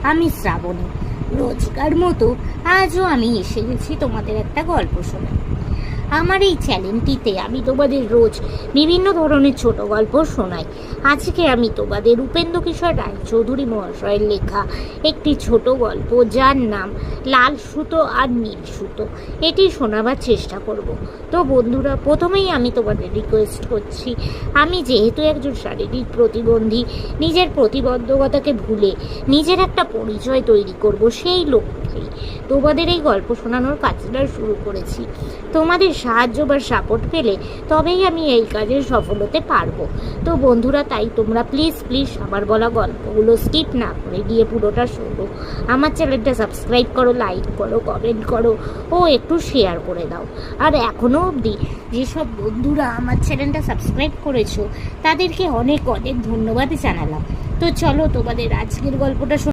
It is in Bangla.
আমি শ্রাবণী। রোজকার মতো আজও আমি এসে গেছি তোমাদের একটা গল্প শোনাতে। আমার এই চ্যানেলটিতে আমি তোমাদের রোজ বিভিন্ন ধরনের ছোট গল্প শোনাই। আজকে আমি তোমাদের উপেন্দ্র কিশোর রায়চৌধুরী মহাশয়ের লেখা একটি ছোট গল্প, যার নাম লাল সুতো আর নীল সুতো, এটি শোনাবার চেষ্টা করব। তো বন্ধুরা, প্রথমেই আমি তোমাদের রিকোয়েস্ট করছি, আমি যেহেতু একজন শারীরিক প্রতিবন্ধী, নিজের প্রতিবন্ধকতাকে ভুলে নিজের একটা পরিচয় তৈরি করব, সেই লক্ষ্যেই তোমাদের এই গল্প শোনানোর কাজটা শুরু করেছি। তোমাদের সাহায্য বা সাপোর্ট পেলে তবেই আমি এই কাজে সফল হতে পারবো। তো বন্ধুরা, তাই তোমরা প্লিজ আমার বলা গল্পগুলো স্কিপ না করে গিয়ে পুরোটা শোনো। আমার চ্যানেলটা সাবস্ক্রাইব করো, লাইক করো, কমেন্ট করো ও একটু শেয়ার করে দাও। আর এখনও অবধি যেসব বন্ধুরা আমার চ্যানেলটা সাবস্ক্রাইব করেছো তাদেরকে অনেক অনেক ধন্যবাদ জানালাম। তো চলো তোমাদের আজকের গল্পটা